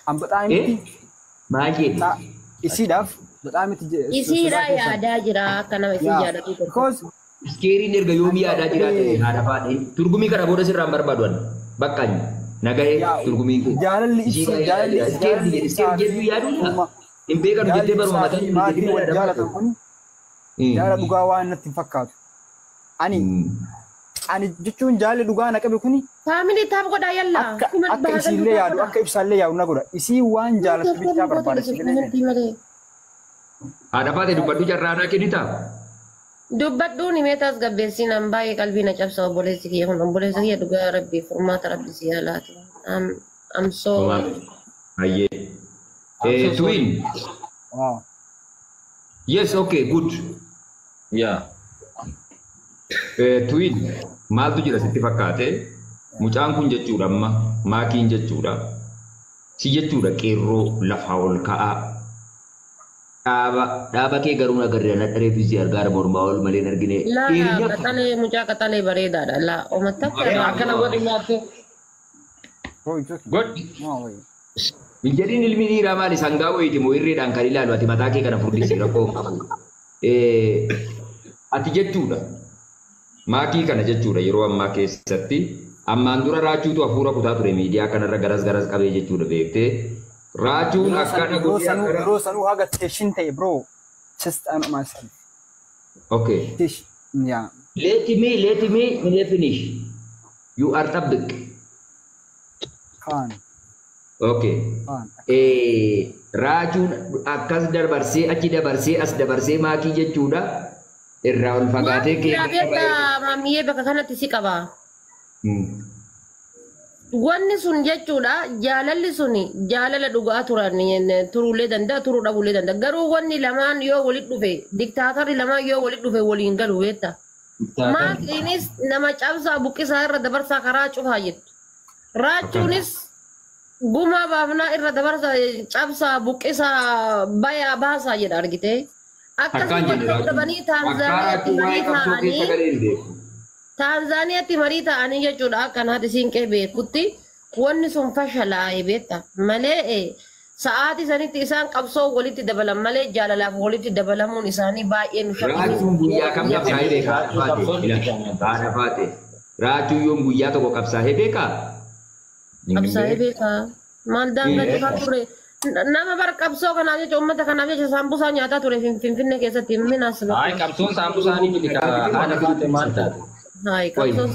An badhaamiti. Baay'ee. Isiidhaaf badhaamiti. Isiidhaa yaadaa jira akka nama isii jaallatu tokko. Because Iskeeriin erga yoomii yaadaa jiraate haadha faadhe turgumii kana booda sirraan barbaaduan baqqaani nagahee turgumii kee. jaalalli Iskeerii jedhu yaaduudha. Hin beekanu jettee baruma mataa hin maatiin wal jaalatan kun jaalala dhugaa waan natti hin fakkaatu. Ani jechuun jaalala dhugaa na qabe kuni Faamilii taaf godhaa yalla. akka isiillee yaadu akka ibsaallee yaadu na godha. Isii waan jaalatu bichaa barbaada. Haadha faate dubbadhu carraanaa kennitaa? Dubbadhuun himeetaas gabbeessiin an baay'ee qalbii na cabsa obboleessi kiyya kun obboleessi kiyya dhugaa rabbii furmaata rabbi si yaalaati. I'm so Ayyee. Twin. Wow. Yes, okay, good. Yeah. Twin. Maaltu jira sitti fakkaate? Mucaan kun jechuudha amma maakiin jechuudha. Si jechuudha qeerroo lafaa ol ka'aa. Dhaaba kee garuu nagarree na dharee fi argaara mormaa ol malee argine. laa qaxalee mucaa qaxalee bareedaadha laa omatta Akkana godhi nyaatte. Oh, it's okay. Godhi. No way. Minjaliin ilmi dhiiraa maali sangaa wayiiti moo irreedhaan kan ilaalu ati mataa kee kana furdisee rakkoo qabu. Ati jechuudha. Maakii kana jechuudha yeroo ammaa keessatti ammaan dura raachuutu hafuura kutaa ture miidiyaa kanarra garas qabee jechuudha beektee. Raachuun akkana Bro, sanuu haga teshin ta'e bro. Just myself. Okay. Yeah. Let me finish. You are tabik. Khan. Okay. Khan. Raachuun akkas dabarsee achi dabarsee as dabarsee maakii jechuudha. Irraa ol fagaatee kee. Maamiyyee bakka kanatti si qaba. Wanni sun jechuudha jaalalli suni jaalala dhugaa turuulee danda'a turuu dhabuulee danda'a garuu wanni lamaan yoo walitti dhufe diktaatarri lamaan yoo walitti dhufe waliin galu beekta. Maakiinis nama cabsaa buqqisaa irra dabarsaa karaa cufaa jettu. Raachuunis gumaa baafnaa irra dabarsaa cabsaa buqqisaa bayaa baasaa jedha argite. Akkasuma dhabanii Taanzaaniyaatti marii ta'anii. Taanzaaniyaatti marii ta'anii jechuudha akkanaati siinqee beekutti wanni sun fashalaa'ee beekta malee sa'aatii sanitti isaan qabsoo walitti dabalan malee jaalalaaf walitti dabalamuun isaanii baay'ee nu Raachuun guyyaa kam qabsaa'ee beekaa? Haadha faate. Raachuun yoom guyyaa tokko qabsaa'ee beekaa? qabsaa'ee beekaa maal daangaa jefaa ture nama bar qabsoo kanaaf jecha uummata kanaaf jecha saambusaa nyaataa ture finfinnee keessatti minas Ay, qabsoon saambusaanii miti haadha faate maal taate? Hai qabsoon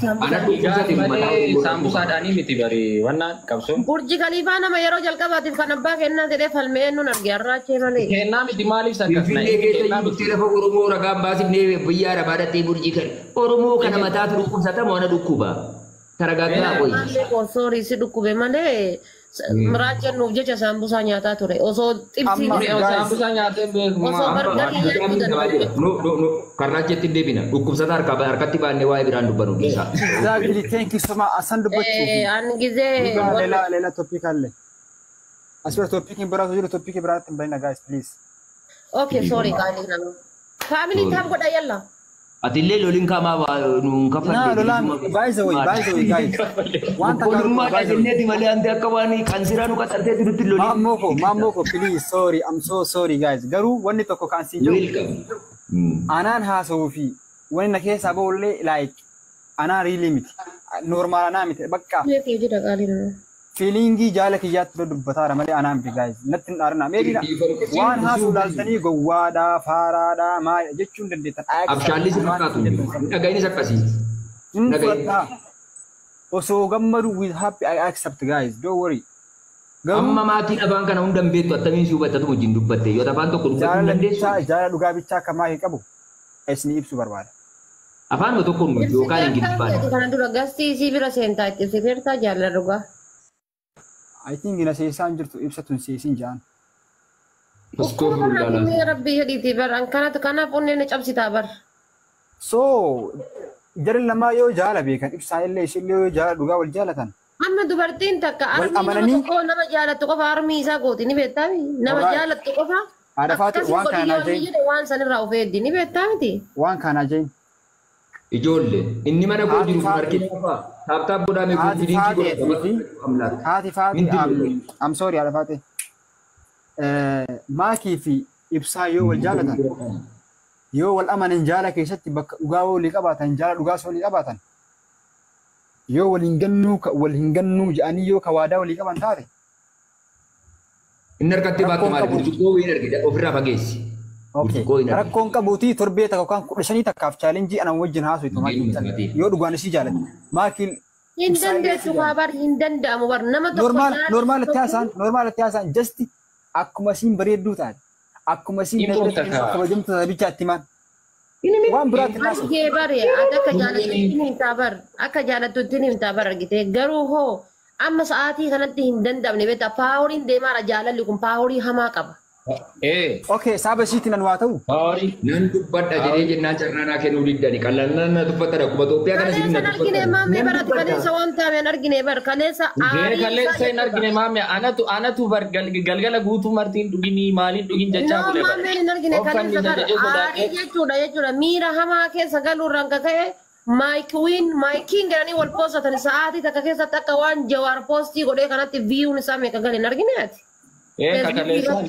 Saambusaadhaanii miti bari wannaan qabsoon. Burji Khaliifaa nama yeroo jalqabaatiif kan abbaa kennaa jedhee falmee nun arge arraachee malee. Kennaa miti maaliif sakkas na Finfinnee keessa itti lafa Oromoo ragaan baasifnee biyya Arabaa dhattee burjii kan Oromoo kana mataatu dhukkubsata moo na dhukkuba? Taragaaggaa qoyi. Malee soorii si dhukkube malee muraacheen nuuf jecha saambusaa nyaataa ture osoo xibsii saambusaa nyaatee beeku. osoo bargarii nyaachuu Karraachetti deebina dhukkubsata harkatti baannee waa'ee biraan dubbanuu dhiisa. Exactly. Thank you so much. Asan dubbachuu. an gizee Leela topic alle. Asbir topic in biraatu jiru topic biraatti hin bayyina guys please. okay sorry kaanii nama family taaf godha yalla Ati illee loliin kaamaa nuun Nah, kaffallee. Lolan, by the way guys. One Oolummaa time. dhaabinneeti malee ante akka waan kansiraa nu qaxartee jirutti loliin. Mamoko, please, sorry. I'm so sorry, guys. Garuu wanni tokko kan si jiru. Welcome. Anaan haasawuu fi wanni na keessaa bahullee like anaan really miti. Normal anaa miti. Bakka Leetii jira qaaliin feelingii jaala kiyyaatti dubbataara malee anaan miti guys. Natti hin dhaarina. Meedina waan haasuu laaltanii gowwaadhaa, faaraadhaa, maal jechuun dandeettan. Abshaalli si fakkaatu dhaga'inis akkasii. Hin fudhadhaa. Osoo gammadu with happy I accept guys. Don't worry. Amma maatiin afaan kana hunda hin beektu attamiin si hubattatu wajjin dubbatte yoo afaan tokko dubbachuu hin dandeessu. Jaalala dhugaa bichaa akka maakii qabu isin ibsu barbaada. Afaan tokko yookaan ingiliffaan. kana dura gastii isii bira seentaa itti sifeertaa jaalala dhugaa I think ina seesaan jirtu ibsatuun seesiin jaan. rabbi hedhiitii bar kanatu kanaaf onneen cabsitaa bar So jarri lamaa yoo jaala beekan ibsaa illee ishillee yoo jaala dhugaa wal jaalatan. amma dubartiin takka Wal armii nama amananii- tokko nama jaalattu qofa armii isaa gooti ni beektaa nama Alright. jaalattu qofa Haadha faati akkasii waan godhi kana yoo ajaa'ibu. jedhe waan sanirraa of eegdi ni beektaa miti Waan kana ajaa'ibu. Ijoollee inni mana koo jiru markina fa'aa taaptaa godhame haati faati I'm sorry haadha faati maakii fi ibsaa yoo wal jaalatan yoo wal amanan jaala keessatti bakka dhugaa walii qabaatan jaala dhugaa walii qabaatan yoo wal hin gannuu jedhanii yoo kawaadaa walii qaban taate inni harkatti baatu maali burcuqqoo wayii argite ofirraa fageessi. Rakkoon qabuutii torbee takka yookaan 15 takkaaf chaalenjii anaan wajjin haasoftu maakii yoo dhugaan isii jaalatti maakii hin dandeessu bar hin danda'amu bar nama tokko normaalatti haasaan just akkuma isiin bareedduu taate akkuma isiin kabajamtu bichaatti maan waan biraatti naasa bare akka jaalattutti ni himtaa bar argite garuu hoo amma sa'aatii kanatti hin danda'amne beektaa paaworiin deemaara jaalalli kun paaworii hamaa qaba. Okay, saaba isiitti nan waa ta'u. Nan dubbadha jedhee jennaan carraanaa kennuu diddani qallannan na dubbata da kuma Itoophiyaa kana siin na dubbata. Argine maamee baratu kaleessa waan ta'een argine bar kaleessa kaleessa hin argine maamee anatu bar galgala guutuu martiin dhugini maaliin dhugin jechaa bule bar. Maamee hin argine kaleessa bar jechuudha miira hamaa keessa galuurraan kaka'e maayikiin galanii wal poostatan sa'aatii takka keessatti akka waan jawaar poostii godhee kanatti viiyuun isaa meeqa galee hin argine ati. Kaleessa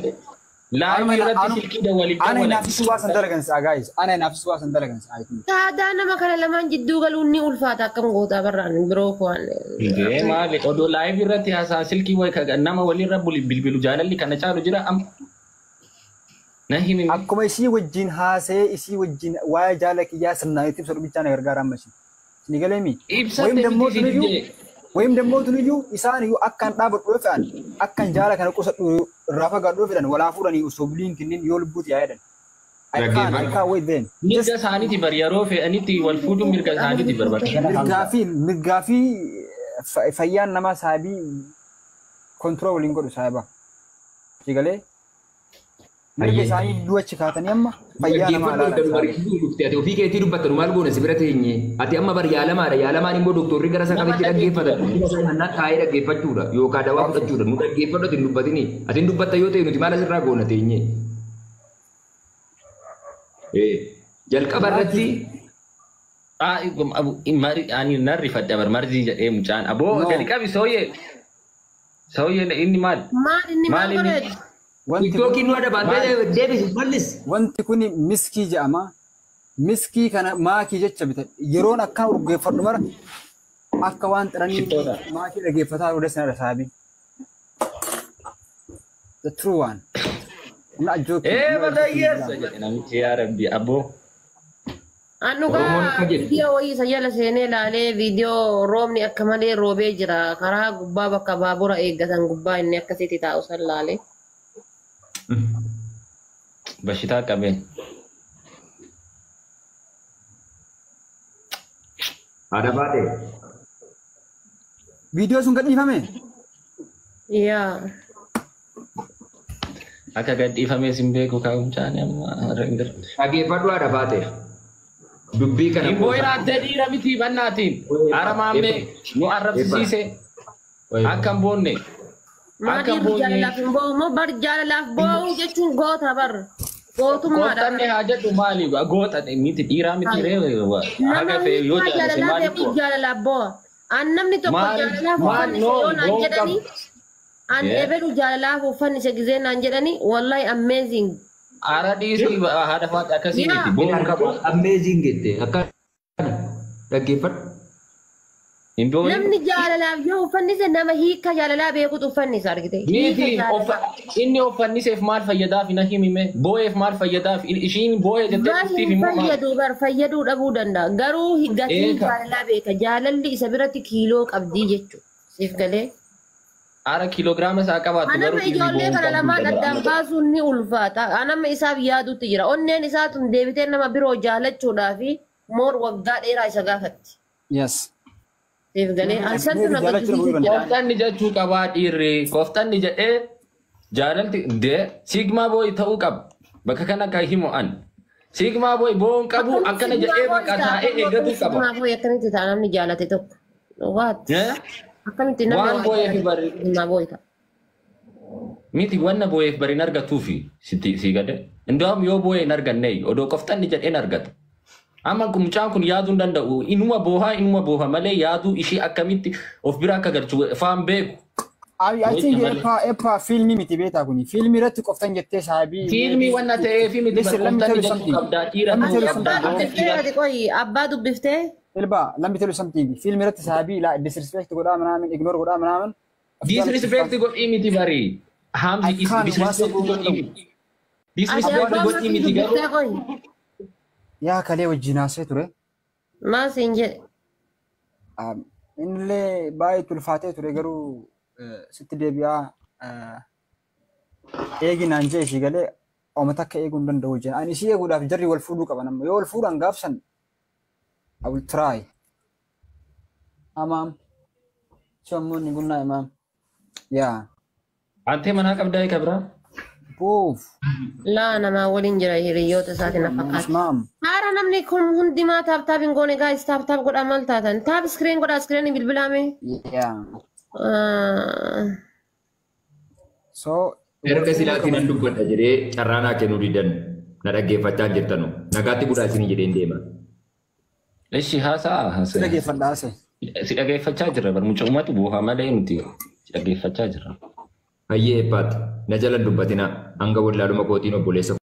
Lama irratti silkida waliin ana inaafis waasan dalagansa guys ana inaafis waasan dalagansa taada nama kana lamaan jidduu galuun ni ulfaata akkam goota barraan biroo kwaan maali odo live irratti haasaa silkii way kaga nama walirra bilbilu jaalalli kana caalu jira am nahimi akkuma isii wajjin haasee isii wajjin waa'ee jaalakiyyaa sirnaayitti ibsa dubichaa na gargaaran mashi ni galeemi wayim dammoo tuliyyuu isaan iyyuu akkan dhaabadhu dhufan akkan jaala kana qusadhu irraa fagaadhu fedhan walaa fuudhanii osoo biliin kinniin yoo lubbuuti yaa'edhan. I can't wait then. Mirga isaaniiti bar yeroo fe'anitti wal fuudhuun mirga isaaniiti barbaada. Mirgaa fi fayyaan namaa saabii kontirool waliin godhu saaba. Sigalee mirga isaanii du'achi kaatanii amma fayyaa namaa laala. Ati ofii keetii dubbattu maal goone si bira teenye ati amma bar yaalamaan immoo doktorri gara isaa qabeetti dhaggeeffatan nannaa taa'ee dhaggeeffachuudha yookaan dawaa fudhachuudha nu dhaggeeffadhu ati hin dubbatini ati hin dubbatta yoo ta'e nuti maal asirraa goona teenye. Jalqaba irratti ani narri fadda bar marzii jedhee mucaan aboo gadi qabi sooyyee inni maal inni TikTok nu ada baatee deebisi mallis. Wanti kun miskii jedhama. Miskii kana maakii jecha bitan yeroon akka urgeeffadhu mara akka waan xiranii maakii dhageeffataa odees na dhasaabi. The true one. Not joking. Badayyeessa jedhe namichi yaa rabbi aboo. Annugaa viidiyoo wayii sayyala seenee laalee viidiyoo roobni akka malee roobee jira karaa gubbaa bakka baabura eeggatan gubbaa inni akkasitti taa'u san laalee. Bashitaa qabeen. Ada baatee. Viidiyoo sun gadhiifame? Yaa. Akka gadhiifame sin beeku kaa'umchaan amma rindir. Dhaggeeffadhu ada baatee. Dubbii kana. Imboo iraattee dhiira miti bannaatiin. Aramaamee nu arrabsiise. Akka hin boonne. Maadii jaalalaaf hin boo'u moo bar jaalalaaf boo'u jechuun goota bar gootummaadha. Gootanne haa jedhu maali goota miti dhiiraa miti reewa haga fe'e yoo jaalate maali boo'a. Jaalalaaf boo'a. An namni tokko jaalalaaf uffanni yoo naan jedhanii an ebedu jaalalaaf uffanni isa gizee naan jedhanii wallahi amazing. Ara dhiisi haadha faati akkasii miti boon qaba. Amazing jette akka dhaggeeffadhu. Namni jaalalaaf yoo uffannise nama hiika jaalalaa beekutu uffannise argite. Inni uffanniseef maal fayyadaaf na himime boo'eef maal fayyadaaf ishiin boo'ee jettee dhuftiif immoo fayyadu bar fayyaduu dhabuu danda'a garuu gatii jaalalaa beeka jaalalli isa biratti kiiloo qabdii jechuudha siif galee. Ara kiiloogiraama isaa qabaatu garuu anama ijoollee kana lamaan addaan baasuun ni ulfaata anama isaaf yaaduutti jira onneen isaatun deebitee nama biroo jaalachuudhaa fi moor waggaa dheeraa isa gaafatti. Yes. Koftanni jechuu qabaa dhiirri koftanni jedhee jaalalti sigmaa booyi ta'uu qaba bakka kana akka himu an sigmaa booyi boon qabu akkana jedhee bakka taa'ee eeggatu qaba. Sigmaa booyi akkamitti ta'a namni jaalate tokko. Akkamitti namni waan booyeef bari miti wanna booyeef bari hin argatuufi si gade. Indoom yoo booye hin arganne odoo koftanni jedhee hin argatu. Amma kun mucaan kun yaaduu hin danda'u. Inuma booha malee yaaduu ishii akkamitti of bira akka galchu faan beeku. I think epa filmi miti beeta kuni. Filmi irratti qoftan jettee saabii. Filmi wanna ta'ee fi miti barkooftan jedhu qabdaa dhiira. Abbaa dubbiftee? Ilba, let me tell you something. Filmi irratti saabii la disrespect godhaa manaamin, ignore godhaa manaamin. Disrespect godhii miti bari. Hamzi disrespect godhii miti. Disrespect godhii miti garuu. Yaa kalee wajjin haasee ture. Maal siin jedhe? Innillee baay'ee tulfaatee ture garuu sitti deebi'aa eeginaan jee ishii galee oomata akka eeguu hin danda'u jeen. Ani ishii eeguudhaaf jarri wal fuudhuu qaban amma yoo wal fuudhan gaafsan I will try. Amaam. Chammoonni gunnaa imaam. Yaa. Antee manaa qabdaa kabraa? Buuf. Laa namaa waliin jira hiriyoota isaatiin na fakkaata. Maam. Haara namni kun hundimaa taaptaap hin goone gaayis taaptaap godhaa maal taatan? Taap iskiriin godhaa iskiriin bilbilaame? Yaa. So. Erga silaatiin nan dubbadha jedhee carraa naa kennuu didan na dhaggeeffachaa jirtanu. Nagaatti budhaa isinii jedheen deema. Eshi haasaa. Si dhaggeeffadhaa haase. Si dhaggeeffachaa jirra bar mucumatu buuhaa malee nuti si dhaggeeffachaa jirra. Hayyee eebbaatti na jala dubbatina hanga wallaaluma kootiin obboleessa